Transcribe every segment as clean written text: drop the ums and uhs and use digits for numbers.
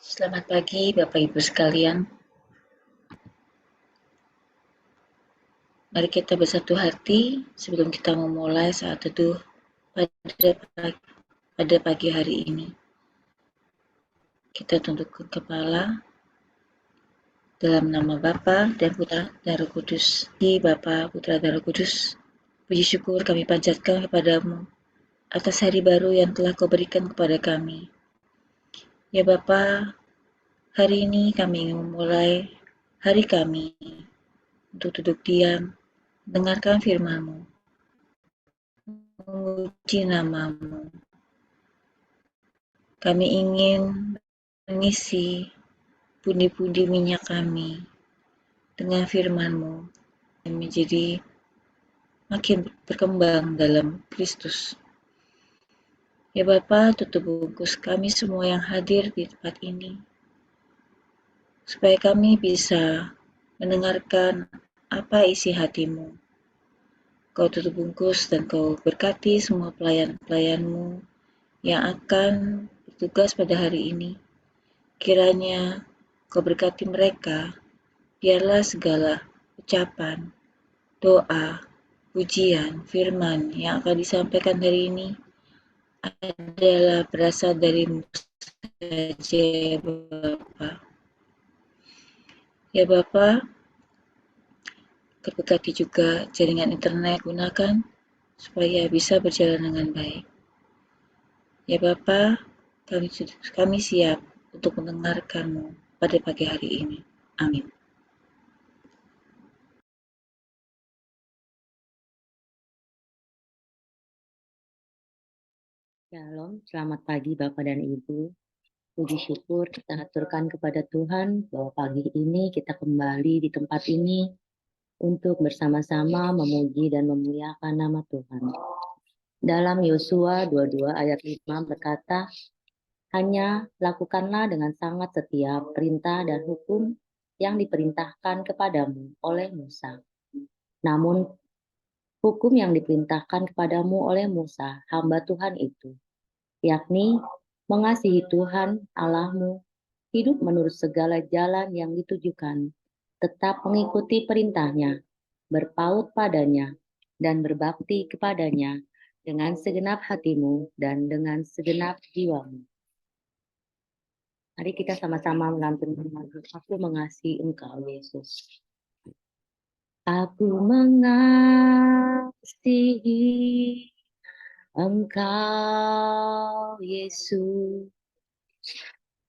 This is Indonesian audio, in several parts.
Selamat pagi Bapak Ibu sekalian. Mari kita bersatu hati sebelum kita memulai saat teduh pada pagi hari ini. Kita tundukkan kepala dalam nama Bapa dan Putra dan Roh Kudus. Di Bapa, Putra dan Roh Kudus, puji syukur kami panjatkan kepadamu atas hari baru yang telah kau berikan kepada kami. Ya Bapa, hari ini kami ingin memulai hari kami untuk duduk diam, dengarkan firman-Mu, memuji nama-Mu. Kami ingin mengisi pundi-pundi minyak kami dengan firman-Mu yang menjadi makin berkembang dalam Kristus. Ya Bapa, tutup bungkus kami semua yang hadir di tempat ini, supaya kami bisa mendengarkan apa isi hati-Mu. Kau tutup bungkus dan Kau berkati semua pelayan-pelayan-Mu yang akan bertugas pada hari ini. Kiranya Kau berkati mereka, biarlah segala ucapan, doa, pujian, firman yang akan disampaikan hari ini adalah berasal dari-Mu saja ya Bapa. Ya Bapa, berkati juga jaringan internet gunakan supaya bisa berjalan dengan baik. Ya Bapa, kami siap untuk mendengarkan-Mu pada pagi hari ini. Amin. Shalom, selamat pagi Bapak dan Ibu. Puji syukur kita aturkan kepada Tuhan bahwa pagi ini kita kembali di tempat ini untuk bersama-sama memuji dan memuliakan nama Tuhan. Dalam Yosua 22 ayat 5 berkata, hanya lakukanlah dengan sangat setia perintah dan hukum yang diperintahkan kepadamu oleh Musa. Namun hukum yang diperintahkan kepadamu oleh Musa, hamba Tuhan itu, yakni mengasihi Tuhan Allahmu, hidup menurut segala jalan yang ditujukan, tetap mengikuti perintahnya, berpaut padanya, dan berbakti kepadanya dengan segenap hatimu dan dengan segenap jiwamu. Mari kita sama-sama melantunkan lagu Aku Mengasihi Engkau, Yesus. Aku mengasihi Engkau, Yesus,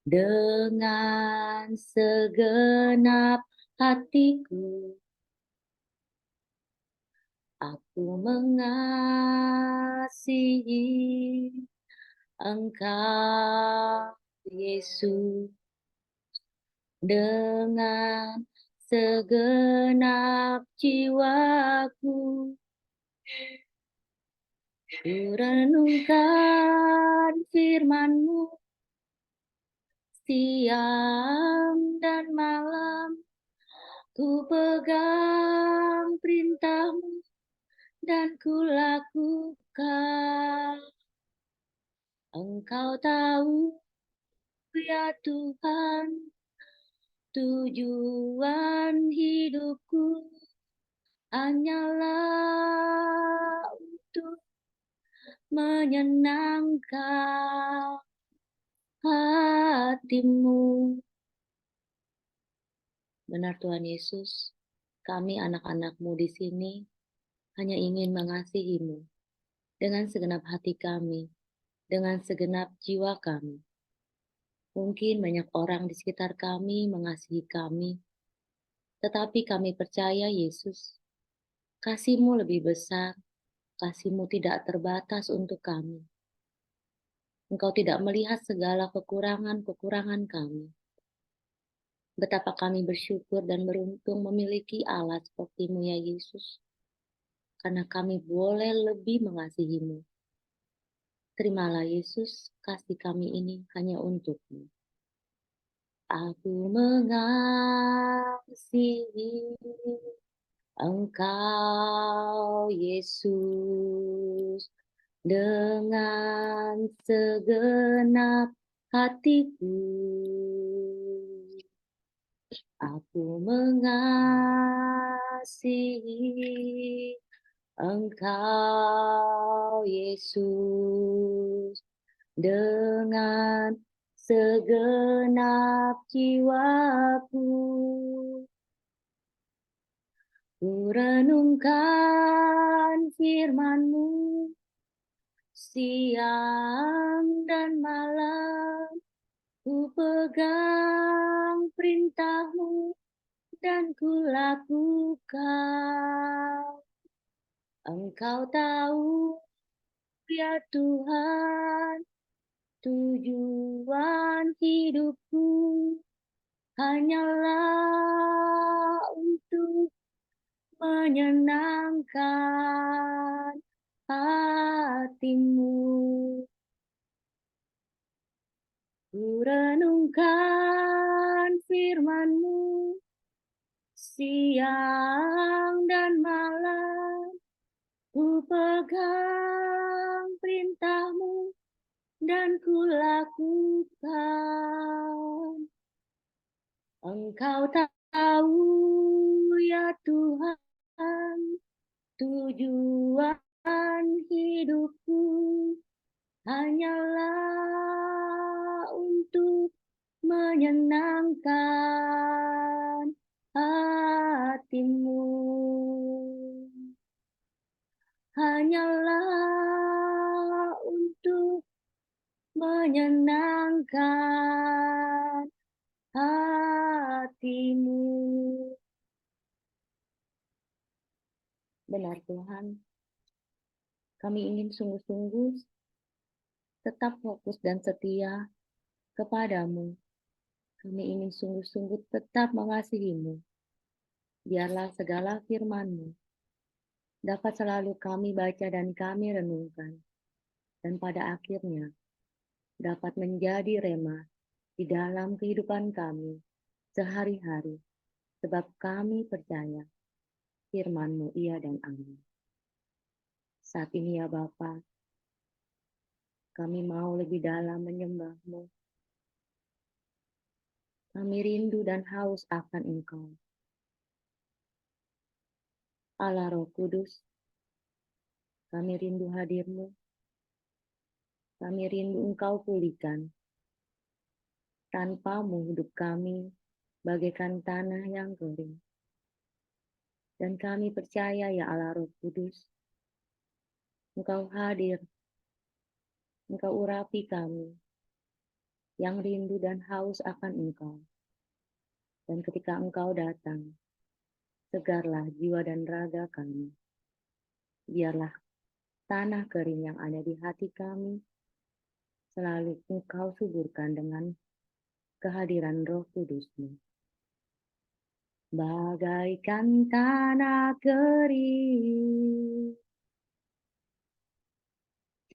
dengan segenap hatiku. Aku mengasihi Engkau, Yesus, dengan segenap jiwaku. Ku renungkan firman-Mu siang dan malam, ku pegang perintah-Mu dan ku lakukan. Engkau tahu ya Tuhan, tujuan hidupku hanyalah untuk menyenangkan hati-Mu. Benar Tuhan Yesus, kami anak-anak-Mu di sini hanya ingin mengasihi-Mu dengan segenap hati kami, dengan segenap jiwa kami. Mungkin banyak orang di sekitar kami mengasihi kami, tetapi kami percaya Yesus, kasih-Mu lebih besar, kasih-Mu tidak terbatas untuk kami. Engkau tidak melihat segala kekurangan-kekurangan kami. Betapa kami bersyukur dan beruntung memiliki Allah seperti-Mu ya Yesus, karena kami boleh lebih mengasihi-Mu. Terimalah Yesus, kasih kami ini hanya untuk-Mu. Aku mengasihi Engkau, Yesus, dengan segenap hatiku. Aku mengasihi Engkau, Yesus, dengan segenap jiwaku. Ku renungkan firman-Mu siang dan malam. Ku pegang perintah-Mu dan ku lakukan. Engkau tahu, ya Tuhan, tujuan hidupku hanyalah untuk menyenangkan hati-Mu. Ku renungkan firman-Mu siang dan malam. Ku pegang perintah-Mu dan ku lakukan. Engkau tahu, ya Tuhan, tujuan hidupku hanyalah untuk menyenangkan hati-Mu. Hanyalah untuk menyenangkan hati-Mu. Benar Tuhan, kami ingin sungguh-sungguh tetap fokus dan setia kepada-Mu. Kami ingin sungguh-sungguh tetap mengasihi-Mu. Biarlah segala firman-Mu dapat selalu kami baca dan kami renungkan. Dan pada akhirnya dapat menjadi rema di dalam kehidupan kami sehari-hari. Sebab kami percaya firman-Mu iya dan amin. Saat ini ya Bapa, kami mau lebih dalam menyembah-Mu. Kami rindu dan haus akan Engkau. Allah Roh Kudus, kami rindu hadir-Mu. Kami rindu Engkau pulihkan. Tanpa-Mu hidup kami bagaikan tanah yang kering. Dan kami percaya ya Allah Roh Kudus, Engkau hadir, Engkau urapi kami yang rindu dan haus akan Engkau. Dan ketika Engkau datang, segarlah jiwa dan raga kami. Biarlah tanah kering yang ada di hati kami selalu Engkau suburkan dengan kehadiran Roh Kudus-Mu. Bagaikan tanah kering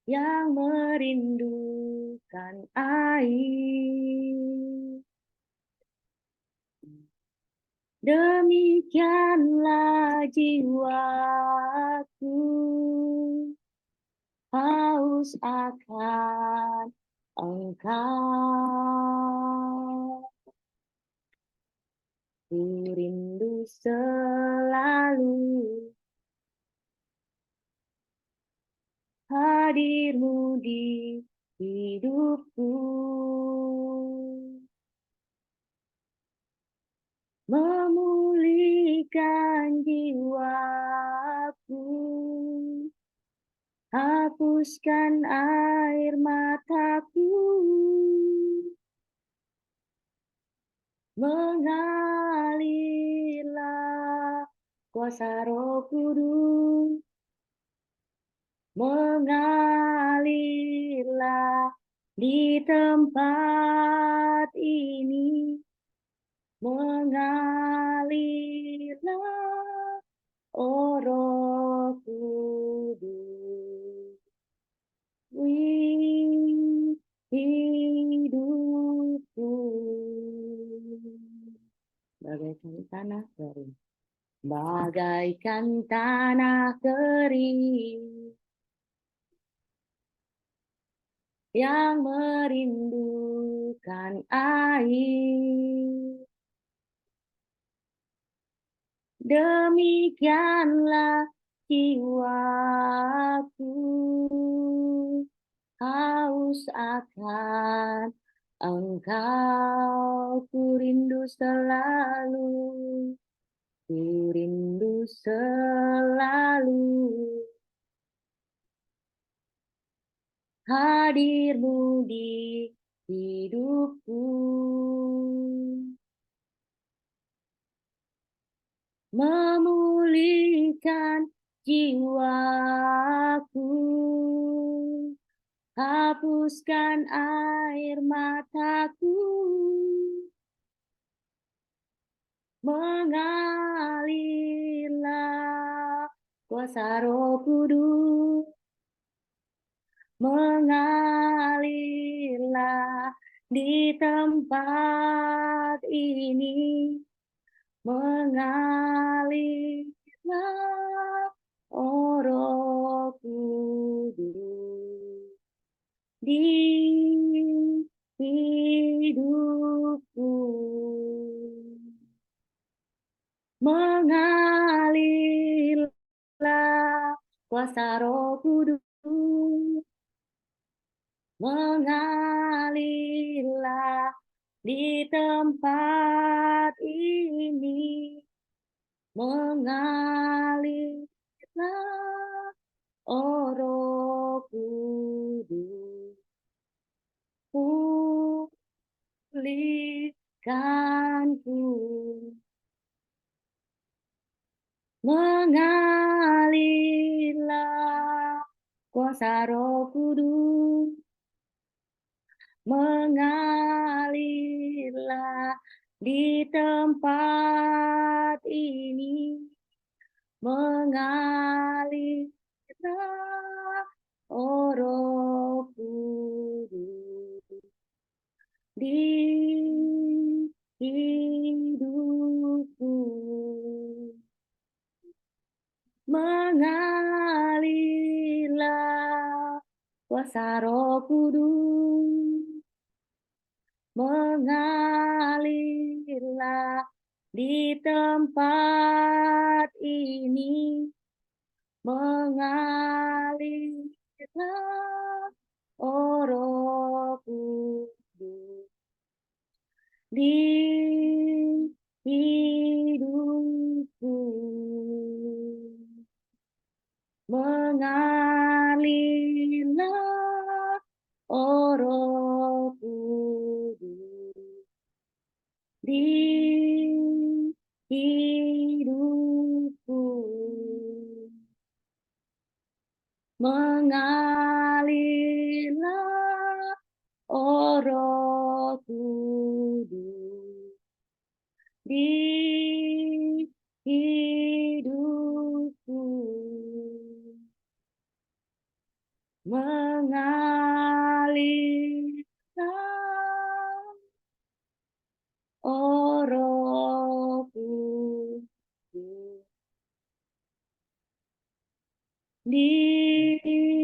yang merindukan air, demikianlah jiwaku haus akan Engkau. Ku rindu selalu hadir-Mu di hidupku, memulihkan jiwaku, hapuskan air mataku, mengalirlah kuasa Roh Kudus, mengalirlah di tempat ini, mengalirlah, oh Roh Kudus, hidupku bagaikan tanah kering, bagaikan tanah kering yang merindukan air. Demikianlah jiwaku haus akan Engkau, ku rindu selalu, ku rindu selalu hadir-Mu di hidupku, memulihkan jiwaku, hapuskan air mataku, mengalirlah kuasa Roh Kudus, mengalirlah di tempat ini, mengalirlah, oh Roh Kudus, di hidupku, mengalirlah kuasa Roh Kudus, mengalirlah di tempat ini, mengalirlah, oh Roh Kudus, pulihkanku, mengalirlah kuasa Roh Kudus, mengalirlah di tempat ini, mengalirlah, oh Roh Kudus, di hidupku, mengalirlah kuasa Roh Kudus, mengalirlah di tempat ini, mengalirlah, oh Roh Kudus, di hidupku, mengalirlah, oh Roh Kudus, di hidupku, mengalirlah, oh Roh Kudus, di hidupku, mengalirlah, oh Roh Kudus, di hidupku.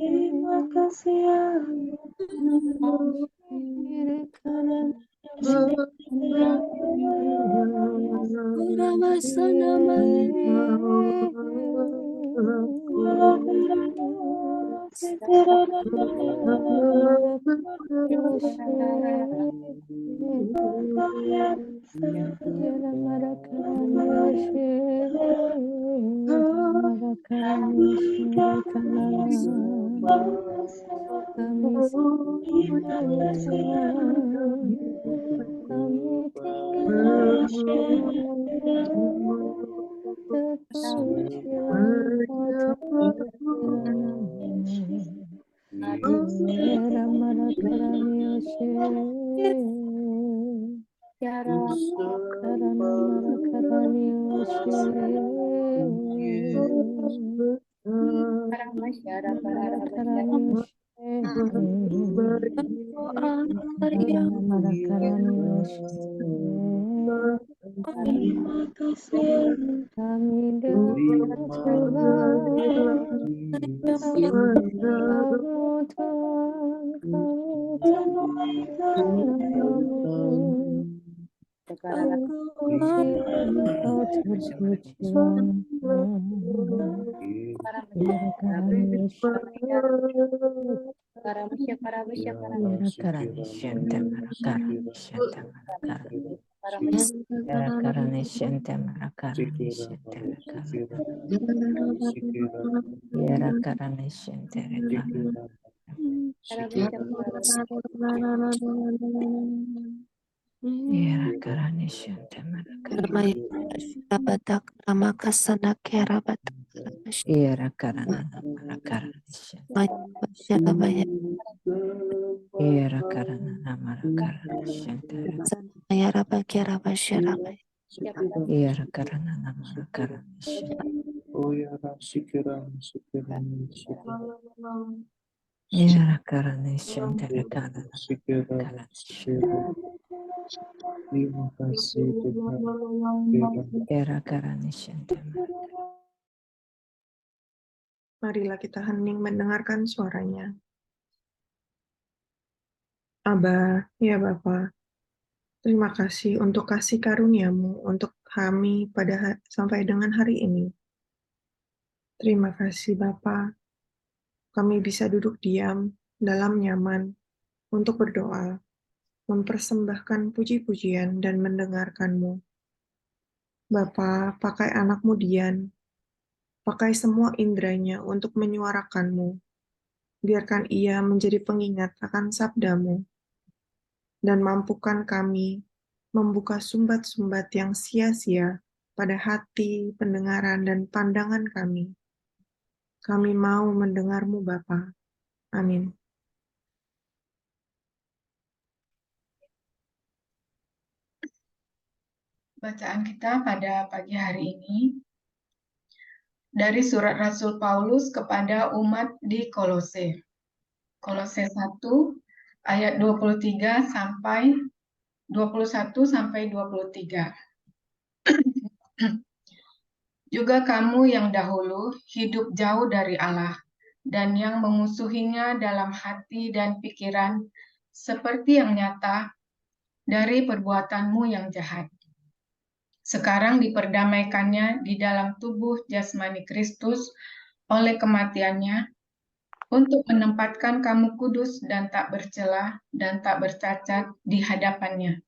Terima kasih ya. Terima kasih. Kami dengar Tuhan, Tuhan, kami namamu. Engkau tersuci Terima kasih Tuhan. Marilah kita hening mendengarkan suaranya. Aba, ya Bapa, terima kasih untuk kasih karunia-Mu untuk kami sampai dengan hari ini. Terima kasih Bapa, kami bisa duduk diam dalam nyaman untuk berdoa, mempersembahkan puji-pujian dan mendengarkan-Mu. Bapa, pakai anak-Mu Dian, pakai semua indranya untuk menyuarakan-Mu. Biarkan ia menjadi pengingat akan sabda-Mu, dan mampukan kami membuka sumbat-sumbat yang sia-sia pada hati, pendengaran, dan pandangan kami. Kami mau mendengar-Mu Bapa. Amin. Bacaan kita pada pagi hari ini dari surat Rasul Paulus kepada umat di Kolose. Kolose 1 ayat 23 sampai 21 sampai 23. Juga kamu yang dahulu hidup jauh dari Allah dan yang memusuhinya dalam hati dan pikiran seperti yang nyata dari perbuatanmu yang jahat. Sekarang diperdamaikannya di dalam tubuh jasmani Kristus oleh kematiannya untuk menempatkan kamu kudus dan tak bercela dan tak bercacat di hadapannya.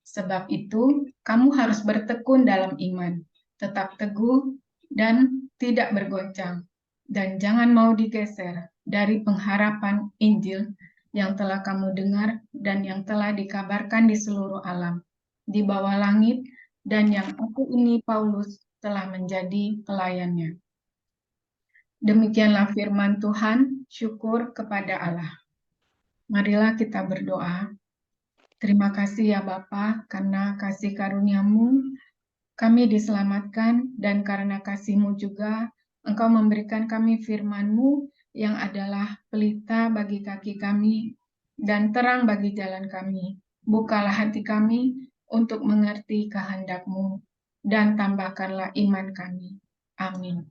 Sebab itu, kamu harus bertekun dalam iman, tetap teguh dan tidak bergoncang, dan jangan mau digeser dari pengharapan Injil yang telah kamu dengar dan yang telah dikabarkan di seluruh alam, di bawah langit, dan yang aku ini Paulus telah menjadi pelayannya. Demikianlah firman Tuhan, syukur kepada Allah. Marilah kita berdoa. Terima kasih ya Bapa, karena kasih karunia-Mu kami diselamatkan, dan karena kasih-Mu juga Engkau memberikan kami firman-Mu yang adalah pelita bagi kaki kami dan terang bagi jalan kami. Bukalah hati kami untuk mengerti kehendak-Mu dan tambahkanlah iman kami. Amin.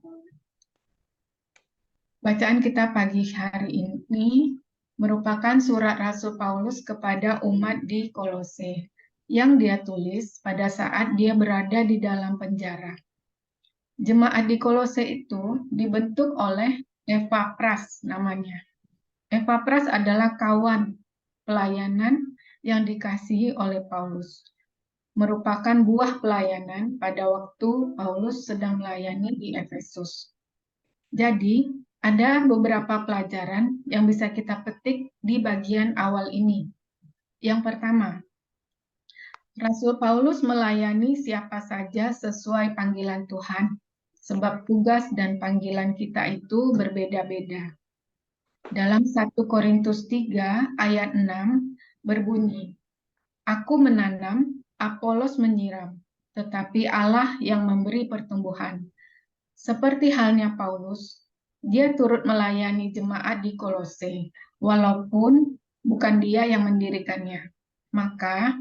Bacaan kita pagi hari ini merupakan surat Rasul Paulus kepada umat di Kolose yang dia tulis pada saat dia berada di dalam penjara. Jemaat di Kolose itu dibentuk oleh Epapras namanya. Epapras adalah kawan pelayanan yang dikasihi oleh Paulus. Merupakan buah pelayanan pada waktu Paulus sedang melayani di Efesus. Jadi, ada beberapa pelajaran yang bisa kita petik di bagian awal ini. Yang pertama, Rasul Paulus melayani siapa saja sesuai panggilan Tuhan, sebab tugas dan panggilan kita itu berbeda-beda. Dalam 1 Korintus 3 ayat 6 berbunyi, Aku menanam, Apolos menyiram, tetapi Allah yang memberi pertumbuhan. Seperti halnya Paulus, dia turut melayani jemaat di Kolose, walaupun bukan dia yang mendirikannya. Maka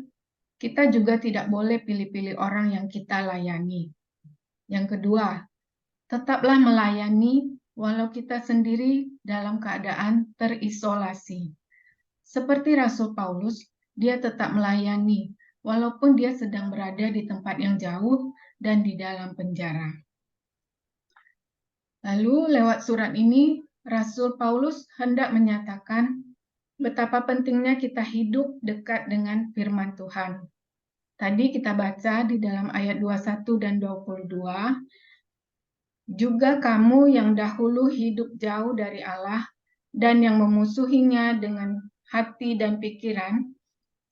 kita juga tidak boleh pilih-pilih orang yang kita layani. Yang kedua, tetaplah melayani walau kita sendiri dalam keadaan terisolasi. Seperti Rasul Paulus, dia tetap melayani walaupun dia sedang berada di tempat yang jauh dan di dalam penjara. Lalu lewat surat ini, Rasul Paulus hendak menyatakan betapa pentingnya kita hidup dekat dengan firman Tuhan. Tadi kita baca di dalam ayat 21 dan 22, juga kamu yang dahulu hidup jauh dari Allah dan yang memusuhinya dengan hati dan pikiran,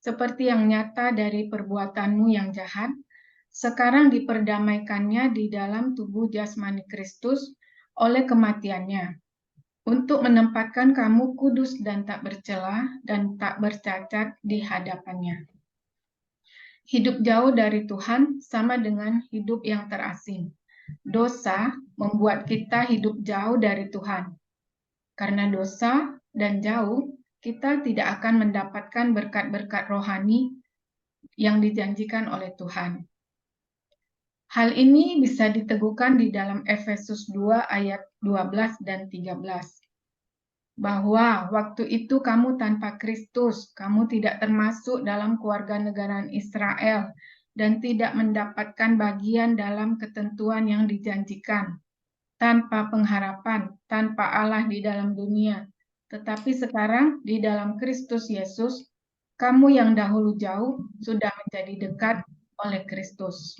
seperti yang nyata dari perbuatanmu yang jahat, sekarang diperdamaikannya di dalam tubuh jasmani Kristus oleh kematiannya, untuk menempatkan kamu kudus dan tak bercela dan tak bercacat di hadapannya. Hidup jauh dari Tuhan sama dengan hidup yang terasing. Dosa membuat kita hidup jauh dari Tuhan. Karena dosa dan jauh, kita tidak akan mendapatkan berkat-berkat rohani yang dijanjikan oleh Tuhan. Hal ini bisa diteguhkan di dalam Efesus 2 ayat 12 dan 13. Bahwa waktu itu kamu tanpa Kristus, kamu tidak termasuk dalam keluarga negaraan Israel dan tidak mendapatkan bagian dalam ketentuan yang dijanjikan, tanpa pengharapan, tanpa Allah di dalam dunia. Tetapi sekarang di dalam Kristus Yesus, kamu yang dahulu jauh sudah menjadi dekat oleh Kristus.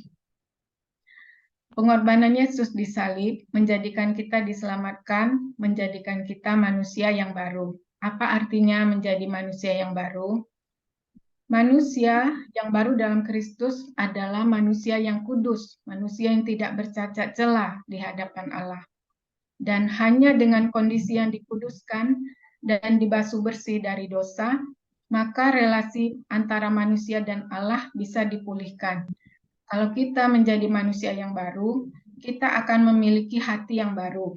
Pengorbanan Yesus di salib menjadikan kita diselamatkan, menjadikan kita manusia yang baru. Apa artinya menjadi manusia yang baru? Manusia yang baru dalam Kristus adalah manusia yang kudus, manusia yang tidak bercacat celah di hadapan Allah. Dan hanya dengan kondisi yang dikuduskan dan dibasuh bersih dari dosa, maka relasi antara manusia dan Allah bisa dipulihkan. Kalau kita menjadi manusia yang baru, kita akan memiliki hati yang baru,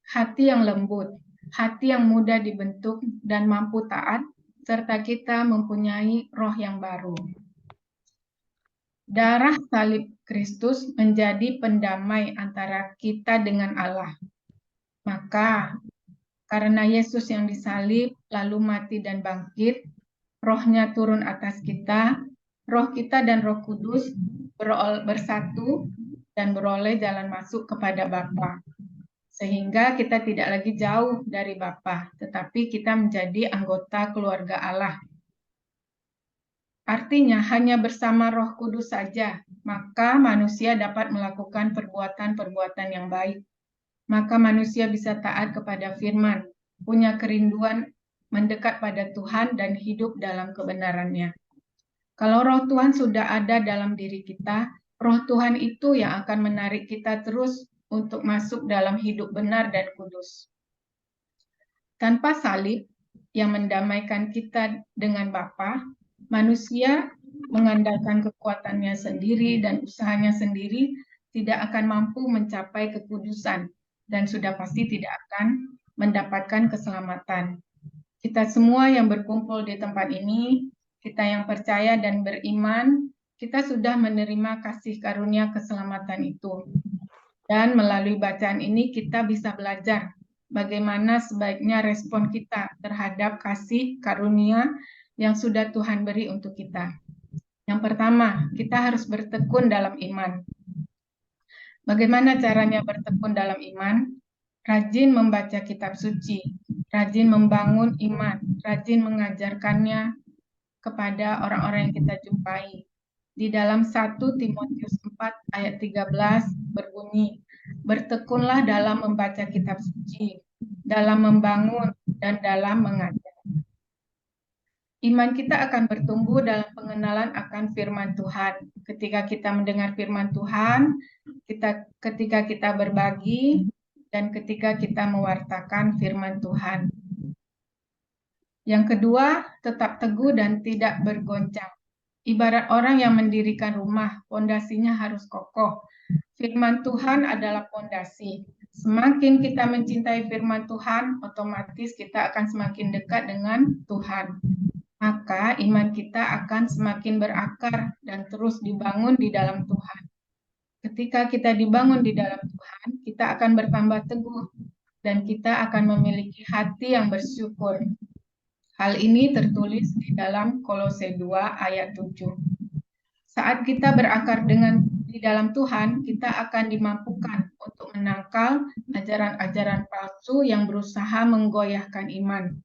hati yang lembut, hati yang mudah dibentuk dan mampu taat, serta kita mempunyai roh yang baru. Darah salib Kristus menjadi pendamai antara kita dengan Allah. Maka, karena Yesus yang disalib, lalu mati dan bangkit, rohnya turun atas kita, roh kita dan Roh Kudus bersatu dan beroleh jalan masuk kepada Bapa. Sehingga kita tidak lagi jauh dari Bapa, tetapi kita menjadi anggota keluarga Allah. Artinya hanya bersama Roh Kudus saja, maka manusia dapat melakukan perbuatan-perbuatan yang baik. Maka manusia bisa taat kepada firman, punya kerinduan mendekat pada Tuhan dan hidup dalam kebenarannya. Kalau roh Tuhan sudah ada dalam diri kita, roh Tuhan itu yang akan menarik kita terus untuk masuk dalam hidup benar dan kudus. Tanpa salib yang mendamaikan kita dengan Bapa, manusia mengandalkan kekuatannya sendiri dan usahanya sendiri tidak akan mampu mencapai kekudusan dan sudah pasti tidak akan mendapatkan keselamatan. Kita semua yang berkumpul di tempat ini, kita yang percaya dan beriman, kita sudah menerima kasih karunia keselamatan itu. Dan melalui bacaan ini kita bisa belajar bagaimana sebaiknya respon kita terhadap kasih karunia yang sudah Tuhan beri untuk kita. Yang pertama, kita harus bertekun dalam iman. Bagaimana caranya bertekun dalam iman? Rajin membaca kitab suci, rajin membangun iman, rajin mengajarkannya kepada orang-orang yang kita jumpai. Di dalam 1 Timotius 4 ayat 13 berbunyi, bertekunlah dalam membaca kitab suci, dalam membangun, dan dalam mengajar. Iman kita akan bertumbuh dalam pengenalan akan firman Tuhan. Ketika kita mendengar firman Tuhan, ketika kita berbagi, dan ketika kita mewartakan firman Tuhan. Yang kedua, tetap teguh dan tidak bergoncang. Ibarat orang yang mendirikan rumah, fondasinya harus kokoh. Firman Tuhan adalah pondasi. Semakin kita mencintai firman Tuhan, otomatis kita akan semakin dekat dengan Tuhan. Maka iman kita akan semakin berakar dan terus dibangun di dalam Tuhan. Ketika kita dibangun di dalam Tuhan, kita akan bertambah teguh dan kita akan memiliki hati yang bersyukur. Hal ini tertulis di dalam Kolose 2 ayat 7. Saat kita berakar di dalam Tuhan, kita akan dimampukan untuk menangkal ajaran-ajaran palsu yang berusaha menggoyahkan iman.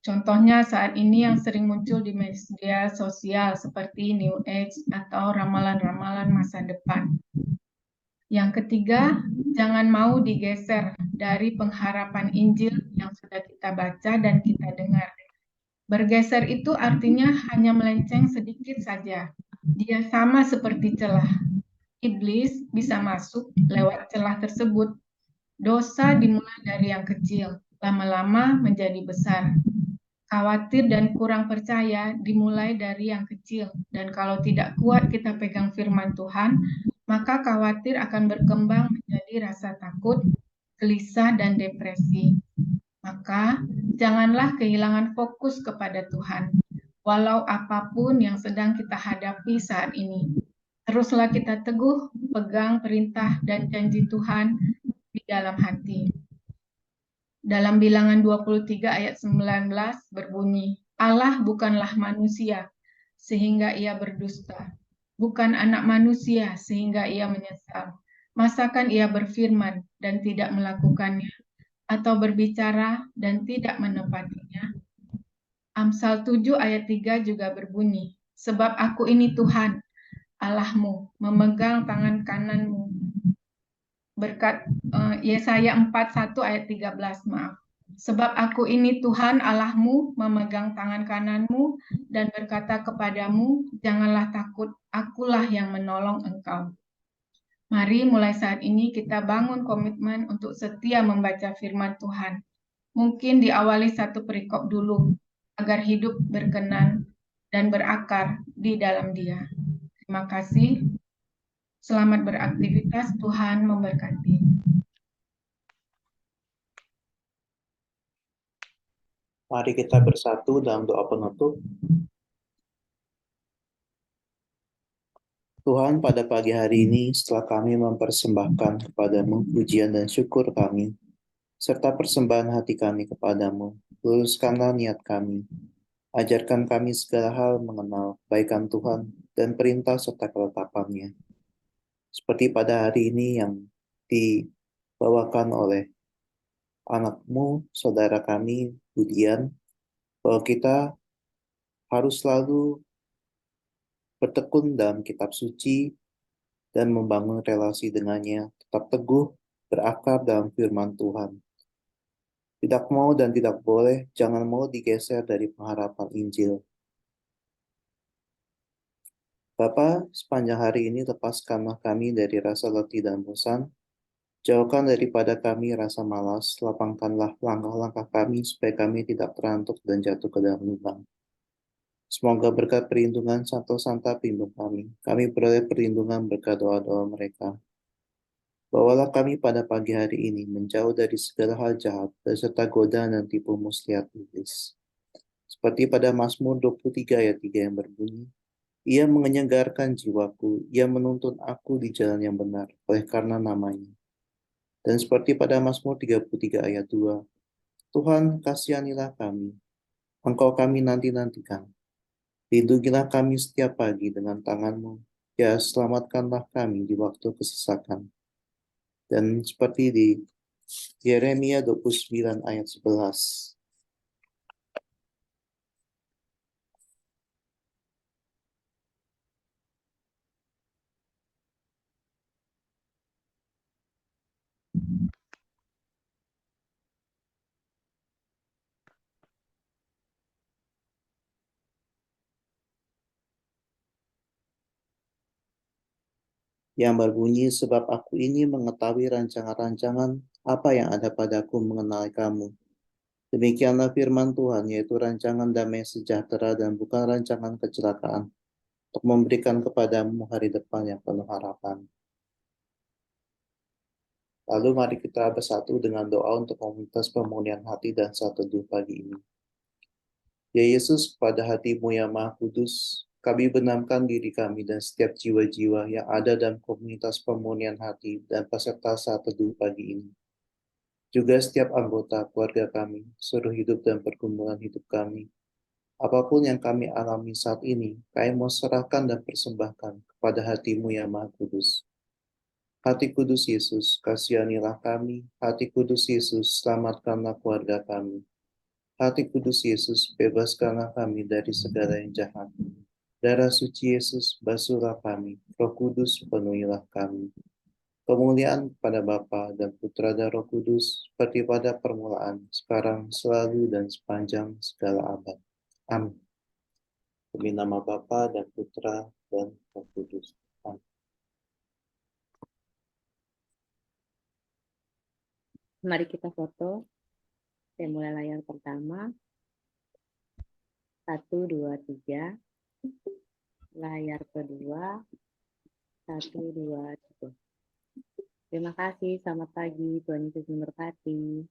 Contohnya saat ini yang sering muncul di media sosial seperti New Age atau ramalan-ramalan masa depan. Yang ketiga, jangan mau digeser dari pengharapan Injil yang sudah kita baca dan kita dengar. Bergeser itu artinya hanya melenceng sedikit saja. Dia sama seperti celah. Iblis bisa masuk lewat celah tersebut. Dosa dimulai dari yang kecil, lama-lama menjadi besar. Khawatir dan kurang percaya dimulai dari yang kecil. Dan kalau tidak kuat kita pegang firman Tuhan, maka khawatir akan berkembang menjadi rasa takut, gelisah, dan depresi. Maka janganlah kehilangan fokus kepada Tuhan, walau apapun yang sedang kita hadapi saat ini. Teruslah kita teguh, pegang perintah dan janji Tuhan di dalam hati. Dalam Bilangan 23 ayat 19 berbunyi, Allah bukanlah manusia sehingga ia berdusta, bukan anak manusia sehingga ia menyesal. Masakan ia berfirman dan tidak melakukannya, atau berbicara dan tidak menepatinya? Amsal 7 ayat 3 juga berbunyi, sebab aku ini Tuhan, Allahmu, memegang tangan kananmu. Berkat Yesaya 41 ayat 13, maaf. Sebab aku ini Tuhan Allahmu, memegang tangan kananmu dan berkata kepadamu, janganlah takut, akulah yang menolong engkau. Mari mulai saat ini kita bangun komitmen untuk setia membaca firman Tuhan. Mungkin diawali satu perikop dulu, agar hidup berkenan dan berakar di dalam Dia. Terima kasih. Selamat beraktivitas, Tuhan memberkati. Mari kita bersatu dalam doa penutup. Tuhan, pada pagi hari ini setelah kami mempersembahkan kepadamu pujian dan syukur kami, serta persembahan hati kami kepadamu, luruskanlah niat kami. Ajarkan kami segala hal mengenal kebaikan Tuhan dan perintah serta ketetapannya. Seperti pada hari ini yang dibawakan oleh anakmu, saudara kami, Budian, bahwa kita harus selalu bertekun dalam kitab suci dan membangun relasi dengannya, tetap teguh, berakar dalam firman Tuhan. Tidak mau dan tidak boleh, jangan mau digeser dari pengharapan Injil. Bapa, sepanjang hari ini lepaskanlah kami dari rasa letih dan bosan, jauhkan daripada kami rasa malas, lapangkanlah langkah-langkah kami supaya kami tidak terantuk dan jatuh ke dalam lubang. Semoga berkat perlindungan Santo-Santa pimpin kami beroleh perlindungan berkat doa-doa mereka. Bawalah kami pada pagi hari ini menjauh dari segala hal jahat beserta godaan dan tipu muslihat iblis. Seperti pada Mazmur 23 ayat 3 yang berbunyi, ia menyegarkan jiwaku, ia menuntun aku di jalan yang benar oleh karena namanya. Dan seperti pada Mazmur 33 ayat 2, Tuhan kasihanilah kami, Engkau kami nanti-nantikan. Lindungilah kami setiap pagi dengan tangan-Mu, ya selamatkanlah kami di waktu kesesakan. Dan seperti di Yeremia 29 ayat 11. Yang berbunyi, sebab aku ini mengetahui rancangan-rancangan apa yang ada padaku mengenai kamu. Demikianlah firman Tuhan, yaitu rancangan damai sejahtera dan bukan rancangan kecelakaan, untuk memberikan kepadamu hari depan yang penuh harapan. Lalu mari kita bersatu dengan doa untuk komunitas pemurnian hati dan saat teduh pagi ini. Ya Yesus, pada hati-Mu yang Maha Kudus, kami benamkan diri kami dan setiap jiwa-jiwa yang ada dalam komunitas pemurnian hati dan peserta saat teduh pagi ini. Juga setiap anggota keluarga kami, seluruh hidup dan pergumulan hidup kami. Apapun yang kami alami saat ini, kami mau serahkan dan persembahkan kepada hati-Mu yang Maha Kudus. Hati Kudus Yesus, kasihanilah kami. Hati Kudus Yesus, selamatkanlah keluarga kami. Hati Kudus Yesus, bebaskanlah kami dari segala yang jahat. Darah suci Yesus, basuhlah kami. Roh Kudus, penuhilah kami. Kemuliaan kepada Bapa dan Putra dan Roh Kudus, seperti pada permulaan, sekarang, selalu, dan sepanjang segala abad. Amin. Demi nama Bapa dan Putra dan Roh Kudus. Amin. Mari kita foto. Saya mulai layar pertama. 1, 2, 3. Layar kedua. 1, 2, 3. Terima kasih. Selamat pagi. Tuhan Yesus memberkati.